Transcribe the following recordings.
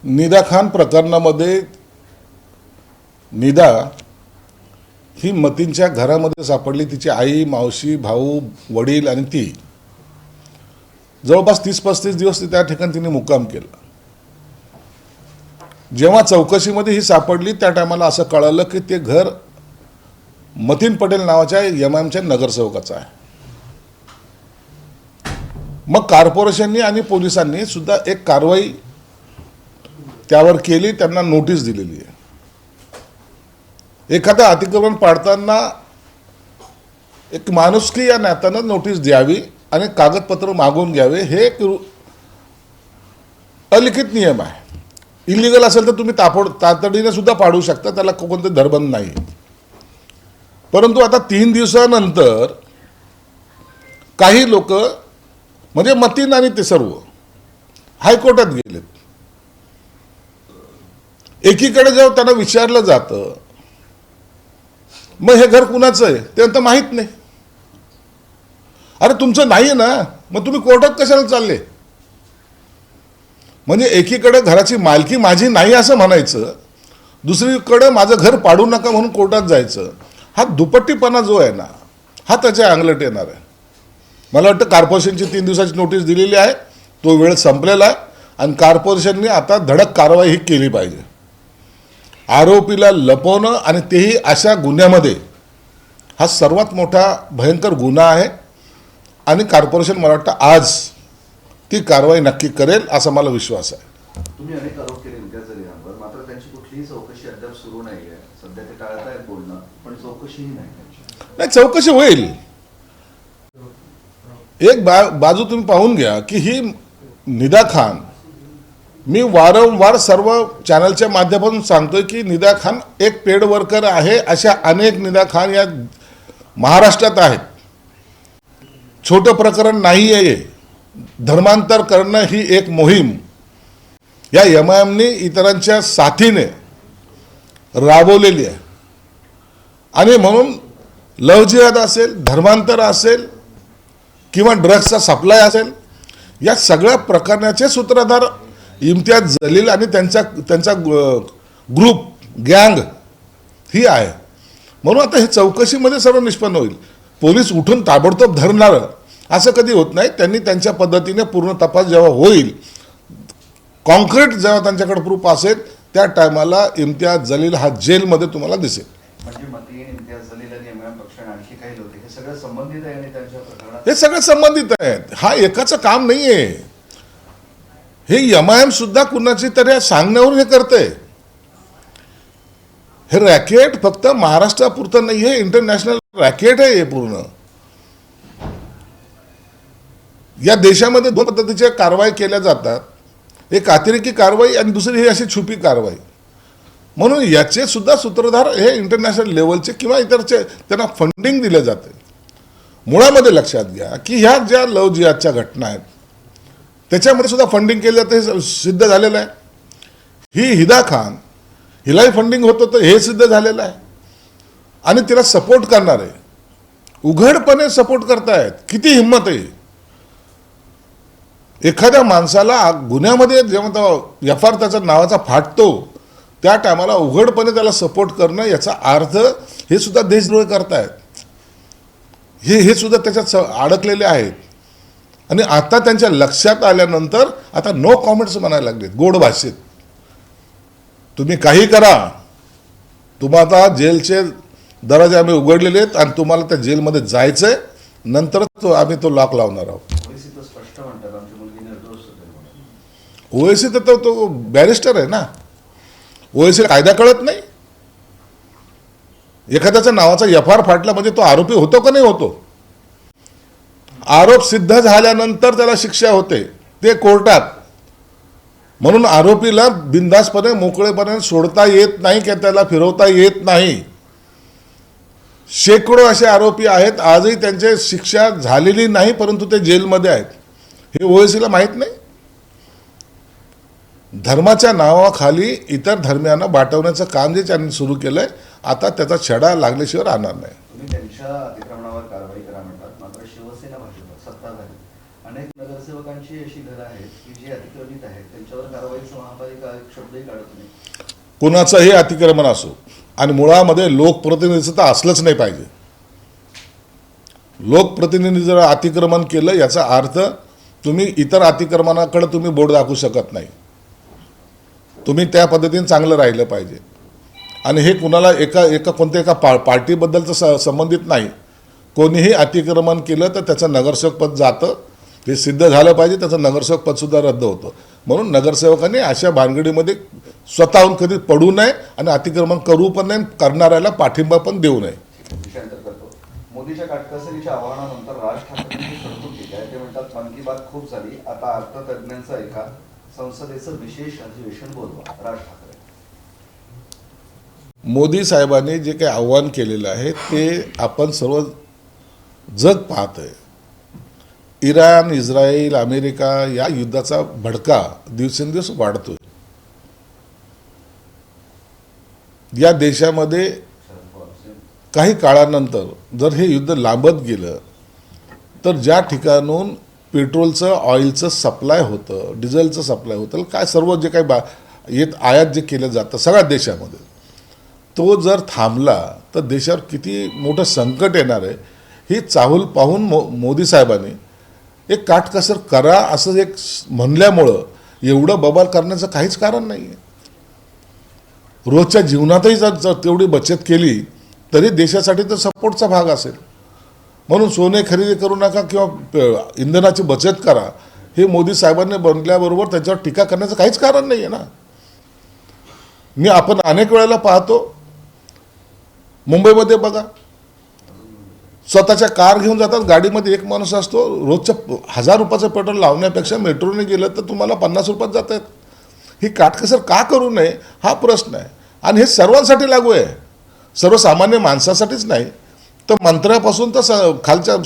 निदा खान प्रकरणामध्ये निदा ही मतींच्या घरामध्ये सापडली. तिची आई, मावशी, भाऊ, वडील आणि ती जवळपास 30-35 दिवस त्या ठिकाणी तिने मुक्काम केला. जेव्हा चौकशीमध्ये ही सापडली त्या टायमाला असं कळालं की ते घर मतीन पटेल नावाच्या एमआयएमच्या नगरसेवकाचं आहे. मग कॉर्पोरेशननी आणि पोलिसांनी सुद्धा एक कारवाई त्यावर केली, त्यांना नोटीस दिलेली आहे. एखादा अतिक्रमण पाडताना एक माणुसकी या नात्यानं नोटीस द्यावी आणि कागदपत्र मागून घ्यावे, हे एक अलिखित नियम आहे. इलिगल असेल तर तुम्ही तातडीने सुद्धा पाडू शकता, त्याला कोणते धरबंध नाही. परंतु आता 3 दिवसानंतर काही लोक म्हणजे मतीन आणि ते सर्व हायकोर्टात गेलेत. एकीकडे जेव्हा त्यांना विचारलं जातं मग हे घर कुणाचं आहे ते तर माहीत नाही. अरे तुमचं नाही ना, मग तुम्ही कोर्टात कशाला चालले? म्हणजे एकीकडे घराची मालकी माझी नाही असं म्हणायचं, दुसरीकडे माझं घर पाडू नका म्हणून कोर्टात जायचं. हा दुपट्टीपणा जो आहे ना, हा त्याच्या अंगलट येणार आहे. मला वाटतं कॉर्पोरेशनची 3 दिवसाची नोटीस दिलेली आहे, तो वेळ संपलेला आहे आणि कॉर्पोरेशनने आता धडक कारवाई ही केली पाहिजे. आरोपीला लपवणं आणि तेही अशा गुन्ह्यामध्ये, हा सर्वात मोठा भयंकर गुन्हा आहे आणि कॉर्पोरेशन मला वाटतं आज ती कारवाई नक्की करेल असा मला विश्वास आहे. तुम्ही अनेक आरोप केले इम्तियाज अली खानवर, मात्र त्यांची कुठलीही चौकशी अद्याप सुरू नाही आहे. सध्या ते टाळत आहेत बोलणं, पण चौकशीही नाही. चौकशी होईल. एक बाजू तुम्ही पाहून घ्या की ही निदा खान, मी वारंवार सर्व चॅनलच्या माध्यमातून सांगतोय की निदा खान एक पेड वर्कर आहे. अशा अनेक निदा खान या महाराष्ट्रात आहेत. छोटं प्रकरण नाही आहे. धर्मांतर करणं ही एक मोहीम या एमआयएमने इतरांच्या साथीने राबवलेली आहे. आणि म्हणून लव्ह जिहाद असेल, धर्मांतर असेल किंवा ड्रग्सचा सप्लाय असेल, या सगळ्या प्रकरणाचे सूत्रधार इम्तियाज जलील आणि त्यांचा ग्रुप, गँग ही आहे. म्हणून आता हे चौकशीमध्ये सर्व निष्पन्न होईल. पोलीस उठून ताबडतोब धरणार असं कधी होत नाही. त्यांनी त्यांच्या पद्धतीने पूर्ण तपास जेव्हा होईल, कॉन्क्रीट जेव्हा त्यांच्याकडे प्रूफ असेल, त्या टायमाला इम्तियाज जलील हा जेलमध्ये तुम्हाला दिसेल. म्हणजे मतीन, इम्तियाज जलील आणि एमआयएम पक्ष आणि आणखी काही लोक हे सगळं संबंधित आहे आणि त्यांच्या प्रकरणात हे सगळं संबंधित आहेत. हा एकाचं काम नाही आहे. हे एमआयएम सुद्धा कुणाची तरी सांगण्यावरून हे करते. हे रॅकेट फक्त महाराष्ट्रापुरतं नाही आहे, इंटरनॅशनल रॅकेट आहे हे पूर्ण. या देशामध्ये 2 पद्धतीच्या कारवाई केल्या जातात. एक अतिरेकी कारवाई आणि दुसरी ही अशी छुपी कारवाई. म्हणून याचे सुद्धा सूत्रधार हे इंटरनॅशनल लेवलचे किंवा इतरचे त्यांना फंडिंग दिले जाते. मुळामध्ये लक्षात घ्या की ह्या ज्या लव्ह जिहादच्या घटना आहेत त्याच्यामध्ये सुद्धा फंडिंग केलं जातं, हे सिद्ध झालेलं आहे. ही हिदा खान, हिलाही फंडिंग होतं तर हे सिद्ध झालेलं आहे. आणि तिला सपोर्ट करणारे उघडपणे सपोर्ट करतायत. किती हिंमत आहे. एखाद्या माणसाला गुन्ह्यामध्ये जेव्हा एफआर त्याचा नावाचा फाटतो त्या टायमाला उघडपणे त्याला सपोर्ट करणं, याचा अर्थ हे सुद्धा देशद्रोही करतायत. हे सुद्धा त्याच्यात अडकलेले आहेत. आणि आता त्यांच्या लक्षात आल्यानंतर आता नो कॉमेंट्स म्हणायला लागलेत गोड भाषेत. तुम्ही काही करा, तुम्हाला जेलचे दरवाजे आम्ही उघडलेले आहेत आणि तुम्हाला त्या जेलमध्ये जायचंय, नंतरच आम्ही तो लॉक लावणार आहोत. ओएसी तर तो बॅरिस्टर आहे ना. ओएसी कायदा कळत नाही. एखाद्याच्या नावाचा एफआर फाटला म्हणजे तो आरोपी होतो का नाही होतो. आरोप सिद्ध झाल्यानंतर त्याला शिक्षा होते, ते कोर्टात. म्हणून आरोपीला बिनधास्तपणे मोकळेपणे सोडता येत नाही किंवा त्याला फिरवता येत नाही. शेकडो असे आरोपी आहेत आजही त्यांची शिक्षा झालेली नाही, परंतु ते जेलमध्ये आहेत. हे ओएसीला माहीत नाही. धर्माच्या नावाखाली इतर धर्मियांना बाटवण्याचं काम जे त्यांनी सुरू केलंय, आता त्याचा छडा लागल्याशिवाय राहणार नाही. तुम्ही त्यांच्या अतिक्रमणावर कारवाई करा म्हणतात, मात्र शिवसेना भाजप सत्ताधारी अनेक नगरसेवकांची अशी घरं आहेत की जी अतिक्रमित आहेत, त्यांच्यावर कारवाईचं महापालिका एक शब्दही काढत नाही. कुणाचंही अतिक्रमण असो, आणि मुळामध्ये लोकप्रतिनिधीचं तर असलंच नाही पाहिजे. लोकप्रतिनिधी जर अतिक्रमण केलं याचा अर्थ तुम्ही इतर अतिक्रमणाकडे तुम्ही बोट दाखवू शकत नाही. तुम्ही त्या पद्धतीने चांगलं राहिलं पाहिजे. आणि हे कुणाला कोणत्या एका पार्टीबद्दलचं संबंधित नाही. कोणीही अतिक्रमण केलं तर त्याचं नगरसेवकपद जातं, हे सिद्ध झालं पाहिजे. त्याचं नगरसेवकपदसुद्धा रद्द होतं. म्हणून नगरसेवकांनी अशा भानगडीमध्ये स्वतःहून कधी पडू नये आणि अतिक्रमण करू पण नाही, करणाऱ्याला पाठिंबा पण देऊ नये. विषयांतर करतो. मोदीच्या काटकसरीच्या आवाहनानंतर राज ठाकरेंची खडतूट केली आहे. ते म्हणतात मन की बात खूप झाली, आता अर्थतज्ञांचं ऐका, संसदेचं विशेष अधिवेशन बोलवा. राज ठाकरे. मोदी साहेबांनी जे काही आव्हान केलेलं आहे ते आपण सर्व जग पाहत आहे. इराण, इस्रायल, अमेरिका या युद्धाचा भडका दिवसेंदिवस वाढतोय. या देशामध्ये काही काळानंतर जर हे युद्ध लांबत गेलं तर ज्या ठिकाणून पेट्रोलचं, ऑइलचं सप्लाय होतं, डिझेलचं सप्लाय होतं, काय सर्व जे काही आयात जे केलं जातं सगळ्या देशामध्ये, तो जर थांबला तर देशावर किती मोठं संकट येणार आहे ही चाहूल पाहून मोदी साहेबांनी एक काटकसर करा असं एक म्हणल्यामुळं एवढं बबाल करण्याचं काहीच कारण नाही आहे. रोजच्या जीवनातही जर तेवढी बचत केली तरी देशासाठी तर सपोर्टचा भाग असेल. म्हणून सोने खरेदी करू नका किंवा इंधनाची बचत करा हे मोदी साहेबांनी बनल्याबरोबर त्याच्यावर टीका करण्याचं काहीच कारण नाही आहे ना. आपण अनेक वेळेला पाहतो, मुंबईमध्ये बघा, स्वतःच्या कार घेऊन जातात, गाडीमध्ये एक माणूस असतो, रोजच्या 1000 रुपयाचं पेट्रोल लावण्यापेक्षा मेट्रोने गेलं तर तुम्हाला 50 रुपयात जात आहेत. ही काटकसर का करू नये हा प्रश्न आहे. आणि हे सर्वांसाठी लागू आहे, सर्वसामान्य माणसासाठीच नाही तर मंत्र्यापासून तर खालच्या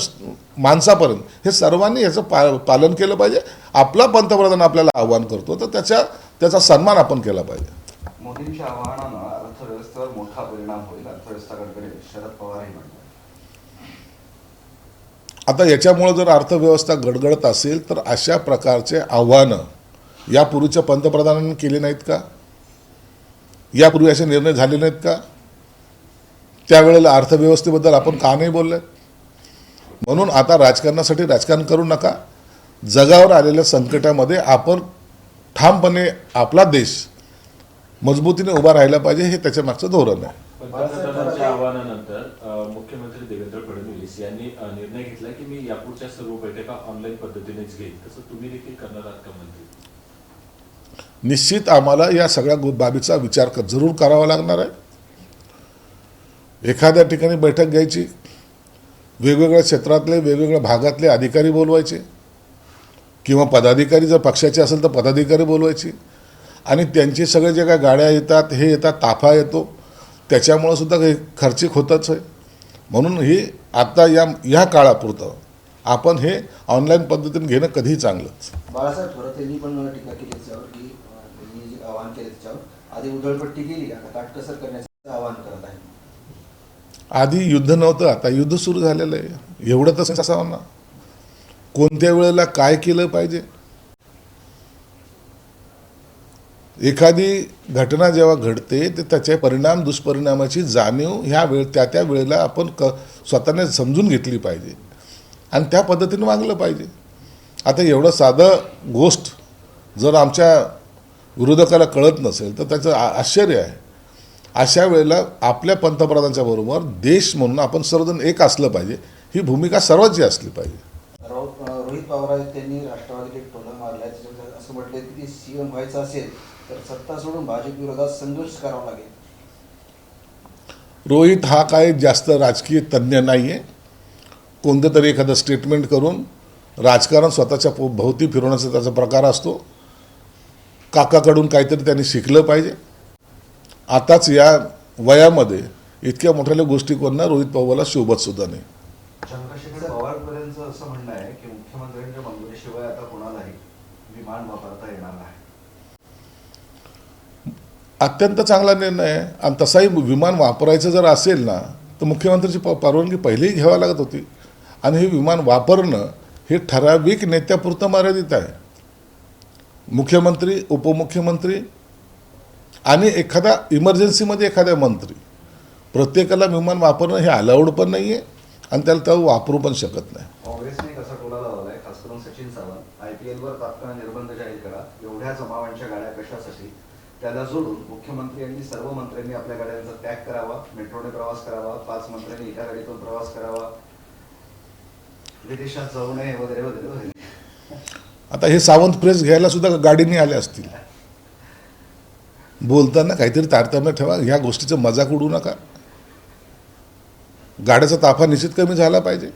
माणसापर्यंत हे सर्वांनी याचं पालन केलं पाहिजे. आपला पंतप्रधान आपल्याला आव्हान करतो तर त्याचा सन्मान आपण केला पाहिजे. मोदींच्या आवाहनानं अर्थव्यवस्थेवर मोठा परिणाम होईल, अर्थव्यवस्था गडगडेल, शरद पवारही म्हणतात. आता याच्यामुळे जर अर्थव्यवस्था गडगडत असेल तर अशा प्रकारचे आव्हानं यापूर्वीच्या पंतप्रधानांनी केले नाहीत का? यापूर्वी असे निर्णय झाले नाहीत का? त्यावेळेला अर्थव्यवस्थेबद्दल आपण का नाही बोलले? म्हणून आता राजकारणासाठी राजकारण करू नका. जगावर आलेल्या संकटामध्ये आपण ठामपणे आपला देश मजबूतीने उभा राहिला पाहिजे, हे त्याच्या मागचं धोरण आहे. पंतप्रधानांच्या आवाहनानंतर मुख्यमंत्री देवेंद्र फडणवीस यांनी निर्णय घेतला की मी यापुढच्या सर्व बैठका ऑनलाईन पद्धतीनेच घेईन. तसं तुम्ही देखील करणार आहात का मंत्री? निश्चित आम्हाला या सगळ्या बाबीचा विचार जरूर करावा लागणार आहे. एखाद्या ठिकाणी बैठक घ्यायची, वेगवेगळ्या क्षेत्रातले वेगवेगळ्या भागातले अधिकारी बोलवायचे किंवा पदाधिकारी जर पक्षाचे असेल तर पदाधिकारी बोलवायची आणि त्यांचे सगळे जे काय गाड्या येतात, हे येतात, ताफा येतो, त्याच्यामुळं सुद्धा काही खर्चिक होतच आहे. म्हणून हे आता या काळापुरतं आपण हे ऑनलाईन पद्धतीने घेणं कधीही चांगलंच. बाळासाहेब थोरात यांनी पण टीका केली त्याच्यावर की त्यांनी जे आवाहन केलं त्याच्यावर आधी उधळपट्टी केली, आता काटकसर करण्याचं आवाहन करत आहे. आधी युद्ध नव्हतं, आता युद्ध सुरू झालेलं आहे. एवढं तसं असावं ना. कोणत्या वेळेला काय केलं पाहिजे, एखादी घटना जेव्हा घडते तर त्याचे परिणाम दुष्परिणामाची जाणीव त्या वेळेला आपण स्वतःने समजून घेतली पाहिजे आणि त्या पद्धतीने वागलं पाहिजे. आता एवढं साधं गोष्ट जर आमच्या विरोधकाला कळत नसेल तर त्याचं आश्चर्य आहे. अशा वेळेला आपल्या पंतप्रधानांच्या बरोबर देश म्हणून आपण सर्वजण एक असलं पाहिजे, ही भूमिका सर्वांची असली पाहिजे. रोहित पवार त्यांनी राष्ट्रवादीला एक टोला मारलाय, असं म्हटलंय की सीएम व्हायचं असेल तर सत्ता सोडून भाजप विरोधात संघर्ष करावा लागेल. रोहित हा काय जास्त राजकीय तज्ज्ञ नाही आहे. कोणतं तरी एखादं स्टेटमेंट करून राजकारण स्वतःच्या भोवती फिरवण्याचा त्याचा प्रकार असतो. काकाकडून काहीतरी त्यांनी शिकलं पाहिजे. आताच या वयामध्ये इतक्या मोठ्या गोष्टी कोणा रोहित पवारला शोभत सुद्धा नाही. चंद्रशेखर पवारपर्यंत असं म्हणणं आहे की मुख्यमंत्र्यांच्या मंजुरीशिवाय आता कोणालाही विमान वापरता येणार नाही. अत्यंत चांगला निर्णय आहे. आणि तसाही विमान वापरायचं जर असेल ना तर मुख्यमंत्र्याची परवानगी पहिलेही घ्यावी लागत होती आणि हे विमान वापरणं हे ठराविक नेत्यापुरतं मर्यादित आहे. मुख्यमंत्री, उपमुख्यमंत्री आणि एखादा इमर्जन्सीमध्ये एखादा मंत्री, प्रत्येकाला विमान वापरणं हे अलाउड पण नाही आहे आणि त्याला तो वापरू पण शकत नाही. काँग्रेसने कसा टोला लावलाय, खास करून सचिन सावंत, IPL वर तात्काळ निर्बंध जाहीर करा, एवढ्या जमावांच्या गाड्या कशासाठी, त्याला जोडून मुख्यमंत्र्यांनी सर्व मंत्र्यांनी आपल्या गाड्यांचा त्याग करावा, मेट्रोने प्रवास करावा, 5 मंत्र्यांनी एका गाडीतून प्रवास करावा, विदेशात जाऊ नये वगैरे वगैरे वगैरे. आता हे सावंत प्रेस घ्यायला सुद्धा गाडीने आले असतील. बोलताना काहीतरी तारतम्य ठेवा, ह्या गोष्टीचं मजाक उडू नका. गाड्याचा ताफा निश्चित कमी झाला पाहिजे.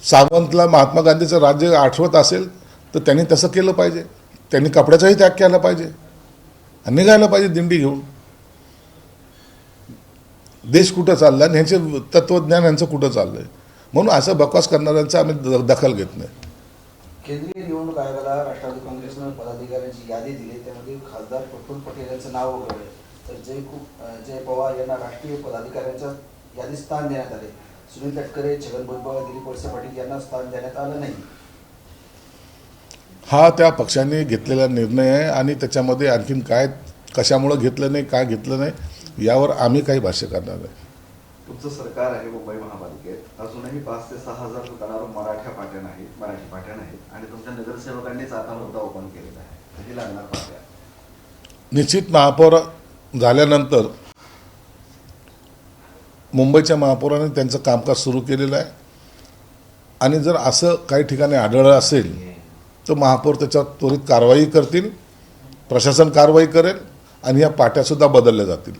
सावंतला महात्मा गांधीचं राज्य आठवत असेल तर त्यांनी तसं केलं पाहिजे. त्यांनी कपड्याचाही त्याग केला पाहिजे आणि निघायला पाहिजे दिंडी घेऊन. देश कुठं चालला आणि ह्यांचे तत्वज्ञान यांचं कुठं चाललंय, म्हणून असं बकवास करणाऱ्यांचा आम्ही दखल घेत नाही. केंद्रीय निवडणूक आयोगाला राष्ट्रवादी काँग्रेसनं पदाधिकाऱ्यांची यादी दिली, त्यामध्ये खासदार प्रफुल्ल पटेल यांचं नाव वगळले, तर जय पवार यांना राष्ट्रीय पदाधिकाऱ्यांच्या यादीत स्थान देण्यात आले. सुनील तटकरे, छगन भुजबळ, दिलीप वळसे पाटील यांना स्थान देण्यात आलं नाही. हा त्या पक्षाने घेतलेला निर्णय आहे आणि त्याच्यामध्ये आणखीन काय कशामुळं घेतलं नाही, काय घेतलं नाही यावर आम्ही काही भाष्य करणार नाही. तुमचं सरकार आहे मुंबई महापालिकेत, अजूनही 5 ते 6 हजार दुकानावर मराठी पाट्या नाहीत आणि तुमच्या नगरसेवकांनीच आता मुद्दा ओपन केलेला आहे. कधी लागणार पाट्या? निश्चित महापौर झाल्यानंतर मुंबईच्या महापौराने त्यांचं कामकाज सुरू केलेलं आहे आणि जर असं काही ठिकाणी आढळलं असेल तर महापौर त्याच्यावर त्वरित कारवाई करतील, प्रशासन कारवाई करेल आणि या पाट्यासुद्धा बदलल्या जातील.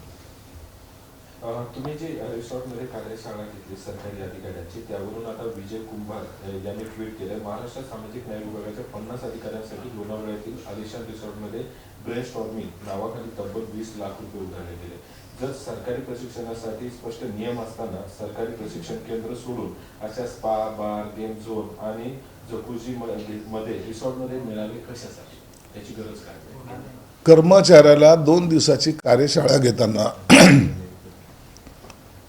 तुम्ही जी रिसॉर्टमध्ये कार्यशाळा घेतली सरकारी अधिकाऱ्यांची, त्यावरून आता विजय कुंभार यांनी ट्विट केलं, महाराष्ट्र सामाजिक न्याय विभागाच्या 50 अधिकाऱ्यांसाठी लोणावळ्यातील आलिशान रिसॉर्टमध्ये ब्रेन स्टॉर्मिंग नावाखाली तब्बल 20 लाख रुपये उधारले गेले. जर सरकारी प्रशिक्षणासाठी स्पष्ट नियम असताना सरकारी प्रशिक्षण केंद्र सोडून अशा स्पा, बार, गेम झोन आणि जकुझी मध्ये रिसॉर्टमध्ये मिळाले कशासाठी, याची गरज काय? कर्मचाऱ्याला 2 दिवसाची कार्यशाळा घेताना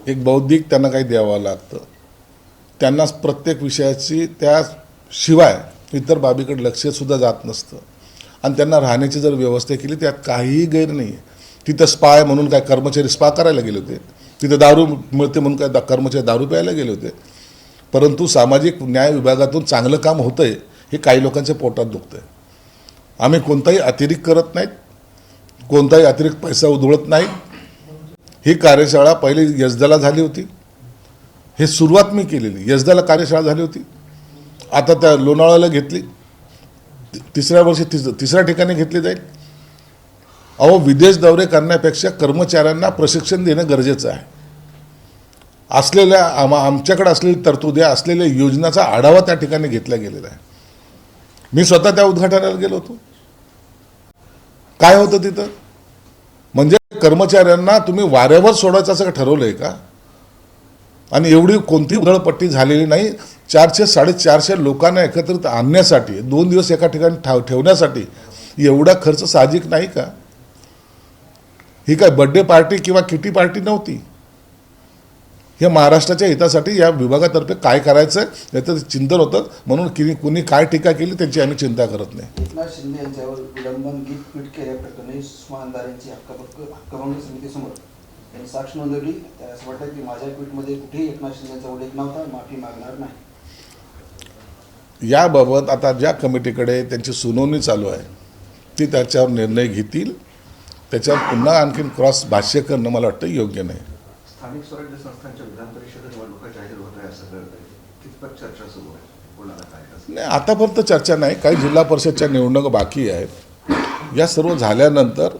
एक बौद्धिक त्यांना काही द्यावं लागतं. त्यांना प्रत्येक विषयाची त्याशिवाय इतर बाबीकडे लक्षसुद्धा जात नसतं आणि त्यांना राहण्याची जर व्यवस्था केली त्यात काहीही गैर नाही आहे. तिथं स्पा आहे म्हणून काय कर्मचारी स्पा करायला गेले होते, तिथं दारू मिळते म्हणून काय कर्मचारी दारू प्यायला गेले होते. परंतु सामाजिक न्याय विभागातून चांगलं काम होतं आहे हे काही लोकांच्या पोटात दुखतं आहे. आम्ही कोणताही अतिरिक्त करत नाहीत, कोणताही अतिरिक्त पैसा उधळत नाही. ही कार्यशाळा पहिली यजदाला झाली होती, हे सुरुवात मी केलेली. यजदाला कार्यशाळा झाली होती, आता त्या लोणावळ्याला घेतली, तिसऱ्या वर्षी तिसऱ्या ठिकाणी घेतली जाईल. अहो, विदेश दौरे करण्यापेक्षा कर्मचाऱ्यांना प्रशिक्षण देणं गरजेचं आहे. असलेल्या आमच्याकडे असलेली तरतुद्या असलेल्या योजनाचा आढावा त्या ठिकाणी घेतला गेलेला आहे. मी स्वतः त्या उद्घाटनाला गेलो होतो. काय होतं तिथं, म्हणजे कर्मचाऱ्यांना तुम्ही वाऱ्यावर सोडायचं असं ठरवलंय का? आणि एवढी कोणती उधळपट्टी झालेली नाही. 400-450 लोकांना एकत्रित आणण्यासाठी 2 दिवस एका ठिकाणी ठेवण्यासाठी एवढा खर्च साहजिक नाही का? ही काय बर्थडे पार्टी किंवा किटी पार्टी नव्हती. हे महाराष्ट्राच्या हितासाठी या विभागातर्फे काय करायचं याचं चिंतन होतं, म्हणून कुणी काय टीका केली त्यांची आम्ही चिंता करत नाही. एकनाथ शिंदे यांच्यावर विलंबन गीत ट्विट केल्याप्रकरणी सुषमा अंधारे यांची हक्कभंग समितीसमोर त्यांनी साक्ष नोंदवली. त्याला असं वाटतं की माझ्या ट्विटमध्ये कुठेही एकनाथ शिंदे यांचा उल्लेख नव्हता, माफी मागणार नाही. याबाबत आता ज्या कमिटीकडे त्यांची सुनावणी चालू आहे ती त्याच्यावर निर्णय घेतील. त्याच्यावर पुन्हा आणखीन क्रॉस भाष्य करणं मला वाटतं योग्य नाही. स्थानिक स्वराज्य संस्थांच्या विधान परिषद निवडणुका जाहीर होत आहे असं कळतंय, कितपत चर्चा सुरू आहे, कोणाला काय कसं? नाही, आतापर्यंत चर्चा नाही. काही जिल्हा परिषदच्या निवडणुका बाकी आहेत. या सर्व झाल्यानंतर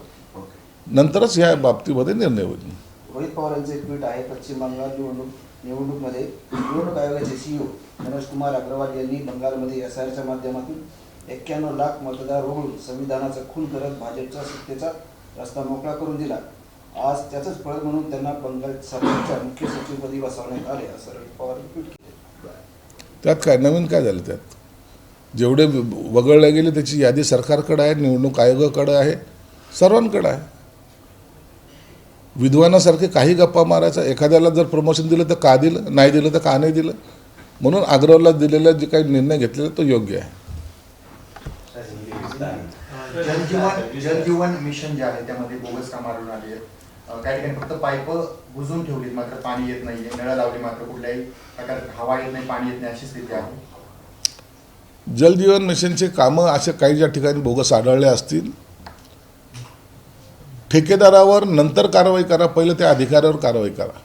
नंतरच या बाबतीमध्ये निर्णय होईल. रोहित पवार यांचे ट्विट आहे, पश्चिम बंगाल निवडणूकमध्ये निवडणूक आयोगाचे CEO मनोज कुमार अग्रवाल यांनी बंगालमध्ये SIRच्या माध्यमातून 91 लाख मतदार वगळून संविधानाचा खून करत भाजपचा सत्तेचा रस्ता मोकळा करून दिला. आज त्याचंच फळ म्हणून त्यांना बंगाल सरकारच्या मुख्य सचिवपदी बसवण्यात आले, असं रोहित पवार ट्विट केले. त्यात काय नवीन काय झालं? त्यात जेवढे वगळले गेले त्याची यादी सरकारकडे आहे, निवडणूक आयोगाकडे आहे, सर्वांकडे आहे. विद्वानासारखे काही गप्पा मारायचा. एखाद्याला जर प्रमोशन दिलं तर का दिलं, नाही दिलं तर का नाही दिलं. म्हणून अग्रवालला दिलेला जे काही निर्णय घेतलेला तो योग्य आहे. जलजीवन मिशन जे आहे त्यामध्ये बोगस कामं आढळून आली आहेत. काही ठिकाणी फक्त पाईप बुजवून ठेवलीत, मात्र पाणी येत नाहीये. नळं लावली, मात्र कुठल्याही प्रकारे हवा येत नाही, पाणी येत नाही, अशी स्थिती आहे. जलजीवन मिशनचे कामं असे काही ज्या ठिकाणी बोगस आढळले असतील, ठेकेदारावर नंतर कारवाई करा, पहिले त्या अधिकाऱ्यावर कारवाई करा.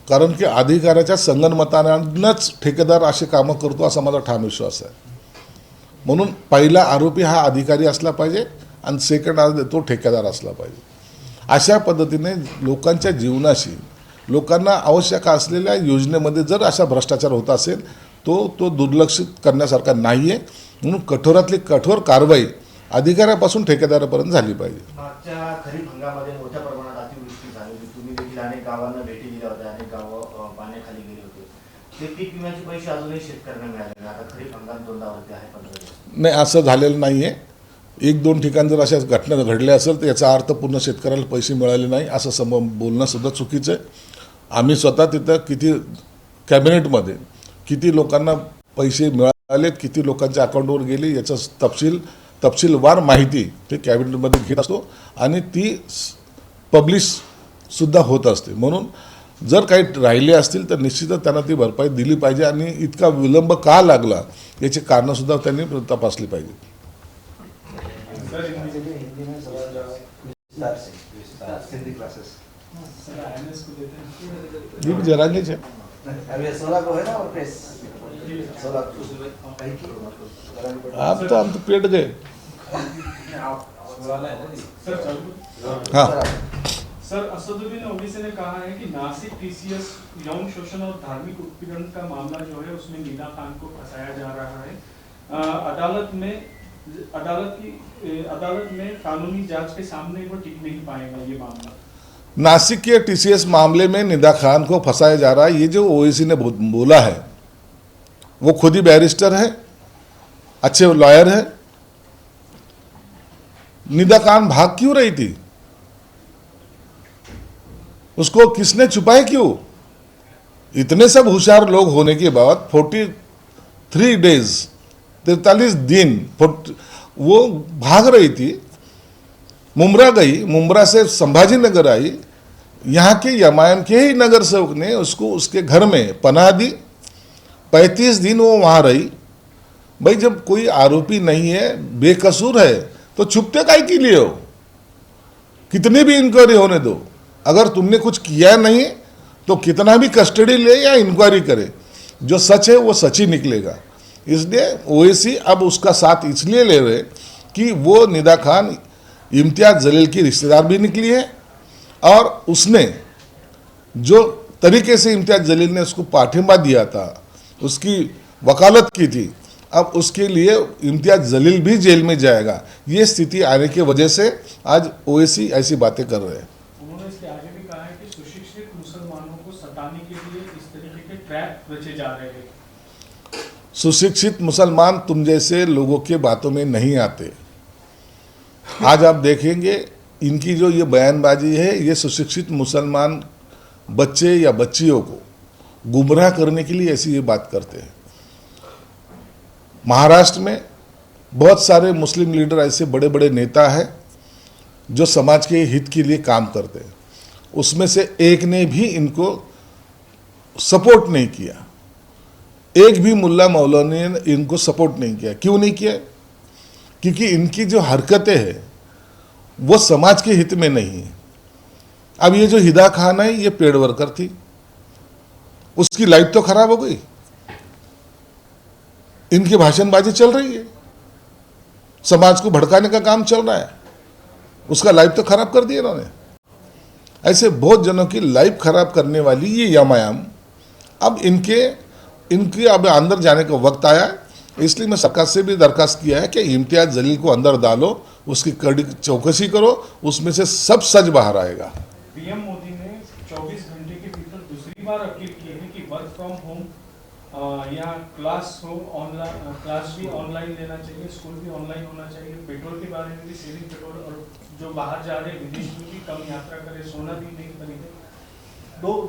कारण की अधिकाऱ्याच्या संगनमतानंच ठेकेदार असे कामं करतो असा माझा ठाम विश्वास आहे. म्हणून पहिला आरोपी हा अधिकारी असला पाहिजे आणि सेकंड तो ठेकेदार असला पाहिजे. अशा पद्धतीने लोकांच्या जीवनाशी, लोकांना आवश्यक असलेल्या योजनेमध्ये जर अशा भ्रष्टाचार होत असेल तो दुर्लक्षित करण्यासारखा नाही आहे. म्हणून कठोरातली कठोर कारवाई अधिकाऱ्यापासून ठेकेदारापर्यंत झाली पाहिजे. मागच्या खरीप हंगामामध्ये मोठ्या प्रमाणात अतिवृष्टी झाली. तुम्ही देखील अनेक गावांना भेटी दिल्या होत्या, अनेक गावं पाण्याखाली गेले होते. ते पीक विम्याचे पैसे अजूनही शेतकऱ्यांना मिळाले नाही. आता खरीप हंगाम दोनदावरती आहे, 15 दिवस. नाही, असं झालेलं नाही आहे. 1-2 ठिकाणी जर अशा घटना घडल्या असेल तर याचा अर्थ पूर्ण शेतकऱ्याला पैसे मिळाले नाही असं बोलणंसुद्धा चुकीचं आहे. आम्ही स्वतः तिथं किती कॅबिनेटमध्ये किती लोकांना पैसे मिळालेत, किती लोकांच्या अकाउंटवर गेले याचं तपशीलवार माहिती ते कॅबिनेटमध्ये घेत असतो आणि ती पब्लिशसुद्धा होत असते. म्हणून जर काही राहिले असतील तर निश्चितच त्यांना ती भरपाई दिली पाहिजे आणि इतका विलंब का लागला याची कारणंसुद्धा त्यांनी तपासली पाहिजे. हिंदी क्लासेस ये जरांगेच है. अभी 16 को है ना और प्रेस 16 आप तो पेट गए. हाँ, सर, असदुद्दीन ओवैसी ने कहा है कि नासिक टीसीएस यौन शोषण और धार्मिक उत्पीड़न का मामला जो है उसमें निदा खान को फंसाया जा रहा है. अदालत में कानूनी जांच के सामने वो टिक नहीं पाएगा ये मामला. नासिक के टीसीएस मामले में निदा खान को फंसाया जा रहा है. ये जो ओवैसी ने बोला है वो खुद ही बैरिस्टर है, अच्छे लॉयर है. निदा खान भाग क्यों रही थी? उसको किसने छुपाए क्यों? इतने सब होशियार लोग होने के बाद 43 डेज 43 दिन वो भाग रही थी. मुंब्रा गई, मुंब्रा से संभाजी नगर आई. यहाँ के एमआईएम के ही नगर सेवक ने उसको उसके घर में पनाह दी. 35 दिन वो वहाँ रही. भाई, जब कोई आरोपी नहीं है, बेकसूर है, तो छुपते काहे के लिए हो? कितनी भी इंक्वायरी होने दो. अगर तुमने कुछ किया नहीं तो कितना भी कस्टडी ले या इंक्वायरी करे, जो सच है वो सच ही निकलेगा. इसलिए ओवैसी अब उसका साथ इसलिए ले रहे कि वो निदा खान इम्तियाज जलील की रिश्तेदार भी निकली है और उसने जो तरीके से इम्तियाज जलील ने उसको पाठिंबा दिया था, उसकी वकालत की थी, अब उसके लिए इम्तियाज जलील भी जेल में जाएगा. ये स्थिति आने की वजह से आज ओवैसी ऐसी बातें कर रहे हैं. उन्होंने इसके आगे भी कहा है कि सुशिक्षित मुसलमानों को सताने के लिए इस तरीके के ट्रैप रचे जा रहे हैं. सुशिक्षित मुसलमान तुम जैसे लोगों के बातों में नहीं आते. आज आप देखेंगे इनकी जो ये बयानबाजी है, ये सुशिक्षित मुसलमान बच्चे या बच्चियों को गुमराह करने के लिए ऐसी ये बात करते हैं. महाराष्ट्र में बहुत सारे मुस्लिम लीडर ऐसे बड़े बड़े नेता हैं जो समाज के हित के लिए काम करते हैं. उसमें से एक ने भी इनको सपोर्ट नहीं किया. एक भी मुल्ला मौलवी ने इनको सपोर्ट नहीं किया. क्यों नहीं किया? क्योंकि इनकी जो हरकतें हैं वो समाज के हित में नहीं है. अब ये जो हिदा खान है, ये पेड वर्कर थी, उसकी लाइफ तो खराब हो गई. इनकी भाषणबाजी चल रही है, समाज को भड़काने का काम चल रहा है, उसका लाइफ तो खराब कर दिया इन्होंने. ऐसे बहुत जनों की लाइफ खराब करने वाली ये एमआईएम अब इनके अब अंदर जाने का वक्त आया है. इसलिए मैं सरकार से भी दरखास्त किया है कि इम्तियाज जलील को अंदर डालो, उसकी कड़ी चौकसी करो, उसमें से सब सच बाहर आएगा. पीएम मोदी ने 24 घंटे के भीतर दूसरी बार अपील की है कि वर्क फ्रॉम होम यहाँ क्लास हो ऑनलाइन, क्लास भी ऑनलाइन लेना चाहिए, स्कूल भी ऑनलाइन होना चाहिए, पेट्रोल के बारे में भी सेविंग पेट्रोल, और जो बाहर जा रहे हैं विदेश में भी कम यात्रा करें, सोना भी नहीं खरीदे।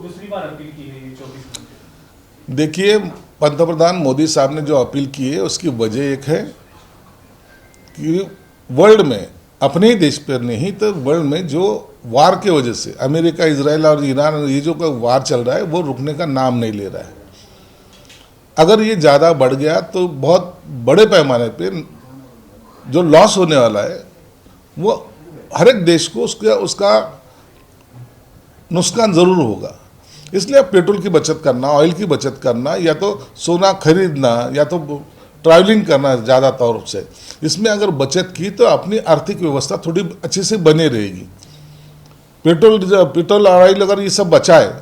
दूसरी बार अपील की है ये 24 घंटे। देखिए, पंतप्रधान मोदी साहब ने जो अपील की है उसकी वजह एक है कि वर्ल्ड में, अपने ही देश पर नहीं तो वर्ल्ड में जो वार के वजह से अमेरिका, इजराइल और ईरान, ये जो वार चल रहा है वो रुकने का नाम नहीं ले रहा है। अगर ये ज़्यादा बढ़ गया तो बहुत बड़े पैमाने पे जो लॉस होने वाला है वो हर एक देश को उसका नुकसान ज़रूर होगा। इसलिए पेट्रोल की बचत करना, ऑयल की बचत करना, या तो सोना खरीदना, या तो ट्रैवलिंग करना ज़्यादा तौर से, इसमें अगर बचत की तो अपनी आर्थिक व्यवस्था थोड़ी अच्छे से बनी रहेगी। पेट्रोल ऑयल अगर ये सब बचाए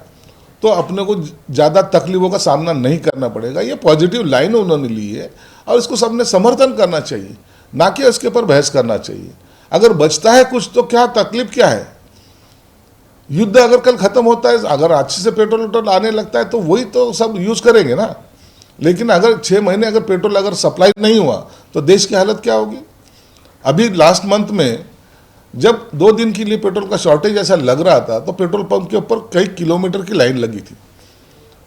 तो अपने को ज़्यादा तकलीफों का सामना नहीं करना पड़ेगा। ये पॉजिटिव लाइन उन्होंने ली है और इसको सबने समर्थन करना चाहिए, ना कि उसके ऊपर बहस करना चाहिए। अगर बचता है कुछ तो क्या तकलीफ क्या है? युद्ध अगर कल खत्म होता है, अगर अच्छे से पेट्रोल आने लगता है तो वही तो सब यूज करेंगे ना। लेकिन अगर 6 महीने अगर पेट्रोल अगर सप्लाई नहीं हुआ तो देश की हालत क्या होगी? अभी लास्ट मंथ में जब 2 दिन के लिए पेट्रोल का शॉर्टेज ऐसा लग रहा था तो पेट्रोल पंप के ऊपर कई किलोमीटर की लाइन लगी थी।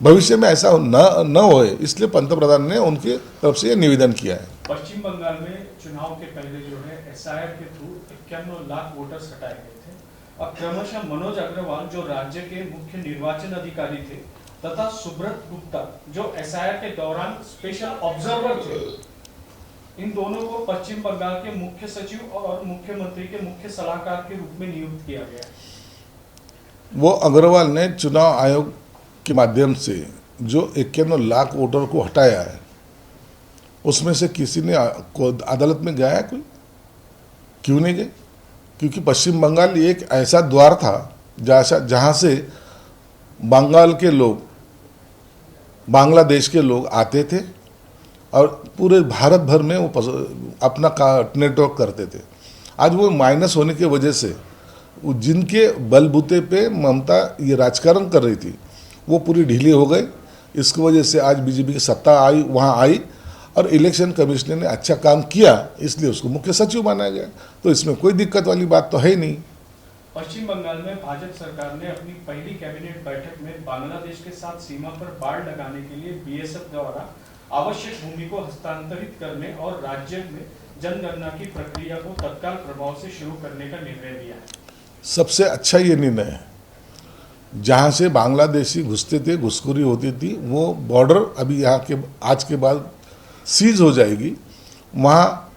भविष्य में ऐसा न होए, इसलिए पंतप्रधान ने उनकी तरफ से ये निवेदन किया है। पश्चिम बंगाल में चुनाव के पहले जो है SIR के थ्रू 51 लाख वोटर्स हटाए गए थे, और क्रमशः मनोज अग्रवाल जो राज्य के मुख्य निर्वाचन अधिकारी थे तथा सुब्रत गुप्ता जो SIR के दौरान स्पेशल ऑब्जर्वर थे, इन दोनों को पश्चिम बंगाल के मुख्य सचिव और मुख्यमंत्री के मुख्य सलाहकार के रूप में नियुक्त किया गया। वो अग्रवाल ने चुनाव आयोग के माध्यम से जो 51 लाख वोटर को हटाया है, उसमें से किसी ने अदालत में गया है? कोई क्यों नहीं गए? क्योंकि पश्चिम बंगाल एक ऐसा द्वार था जहाँ से बंगाल के लोग, बांग्लादेश के लोग आते थे और पूरे भारत भर में वो अपना नेटवर्क करते थे। आज वो माइनस होने की वजह से जिनके बलबूते पे ममता ये राजकारण कर रही थी वो पूरी ढीली हो गई। इसकी वजह से आज बीजेपी की सत्ता वहाँ आई और इलेक्शन कमिश्नर ने अच्छा काम किया, इसलिए उसको मुख्य सचिव बनाया गया। तो इसमें कोई दिक्कत वाली बात तो है ही नहीं। पश्चिम बंगाल में भाजपा सरकार ने अपनी पहली कैबिनेट बैठक में बांग्लादेश के साथ सीमा पर बाड़ लगाने के लिए BSF द्वारा आवश्यक भूमि को हस्तांतरित करने और राज्य में जनगणना की प्रक्रिया को तत्काल प्रभाव से शुरू करने का निर्णय लिया है। सबसे अच्छा ये निर्णय है। जहाँ से बांग्लादेशी घुसते थे, घुसखोरी होती थी, वो बॉर्डर अभी यहाँ के आज के बाद सीज हो जाएगी। वहाँ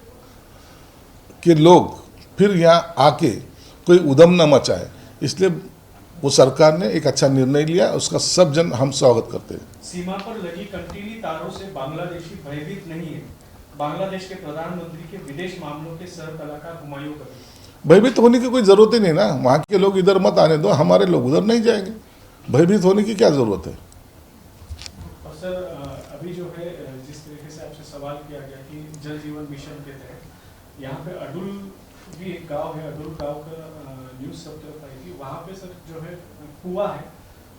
के लोग फिर यहाँ आके कोई उद्यम न मचाए, इसलिए वो सरकार ने एक अच्छा निर्णय लिया। उसका सब जन हम स्वागत करते हैं। सीमा पर लगी कंटीली तारों से बांग्लादेशी भयभीत नहीं है। बांग्लादेश के प्रधानमंत्री के विदेश मामलों के सह कलाकार हुमायूं कबीर। भयभीत होने की कोई जरूरत ही नहीं ना। वहाँ के लोग इधर मत आने दो, हमारे लोग उधर नहीं जाएंगे। भयभीत होने की क्या जरूरत है? और सर, अभी जो है जिस तरीके से आपसे सवाल किया गया कि जल जीवन मिशन के तहत यहाँ पे अडुल भी एक गांव है, अडुल गांव का न्यूज सब तरफ आई थी। वहाँ पे सर जो है कुआं है,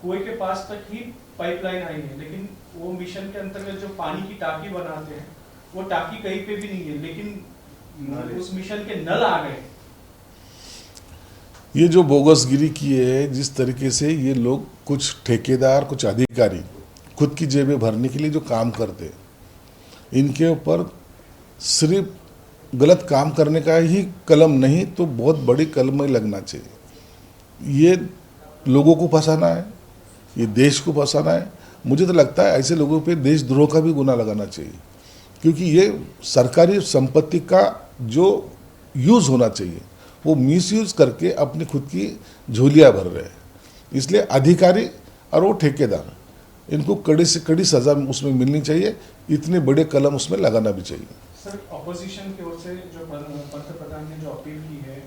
कुएं के पास तक ही पाइपलाइन आई है, लेकिन वो मिशन के अंतर्गत जो पानी की टाकी बनाते हैं वो टाकी कहीं पे भी नहीं है, लेकिन उस मिशन के नल आ गए। ये जो बोगसगिरी की है, जिस तरीके से ये लोग, कुछ ठेकेदार, कुछ अधिकारी खुद की जेबें भरने के लिए जो काम करते, इनके ऊपर सिर्फ गलत काम करने का ही कलम नहीं तो बहुत बड़ी कलम में लगना चाहिए। ये लोगों को फंसाना है, ये देश को फंसाना है। मुझे तो लगता है ऐसे लोगों पे देशद्रोह का भी गुनाह लगाना चाहिए, क्योंकि ये सरकारी संपत्ति का जो यूज़ होना चाहिए वो मिसयूज करके अपनी खुद की झोलियाँ भर रहे हैं। इसलिए अधिकारी और वो ठेकेदार, इनको कड़ी से कड़ी सज़ा उसमें मिलनी चाहिए। इतने बड़े कलम उसमें लगाना भी चाहिए। सर, ऑपोजिशन की ओर से जो पंतप्रधान ने जो अपील की है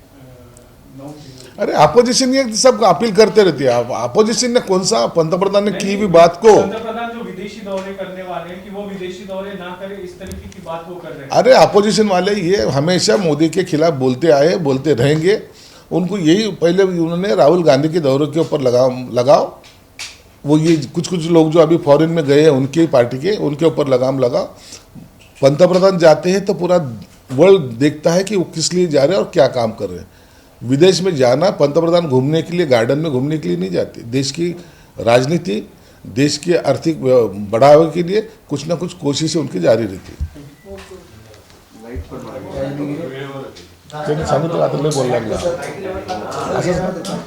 9 चीजों, अरे अपोजिशन ये सब अपील करते रहती है। अपोजिशन ने कौन सा पंतप्रधान ने की भी बात को, पंतप्रधान जो विदेशी दौरे करने वाले हैं कि वो विदेशी दौरे ना करे, इस तरीके की बात वो कर रहे हैं। अरे अपोजिशन वाले ये हमेशा मोदी के खिलाफ बोलते आए, बोलते रहेंगे। उनको यही पहले उन्होंने राहुल गांधी के दौरे के ऊपर लगाओ, वो ये कुछ कुछ लोग जो अभी फॉरेन में गए हैं उनकी पार्टी के, उनके ऊपर लगाम लगा। पंतप्रधान जाते हैं तो पूरा वर्ल्ड देखता है कि वो किस लिए जा रहे हैं और क्या काम कर रहे हैं। विदेश में जाना पंतप्रधान घूमने के लिए, गार्डन में घूमने के लिए नहीं जाते। देश की राजनीति, देश के आर्थिक बढ़ावे के लिए कुछ ना कुछ कोशिशें उनकी जारी रहती है। लाईट पण मागे. त्यांनी सांगितलं आता लय बोलला लागला. असंच ना?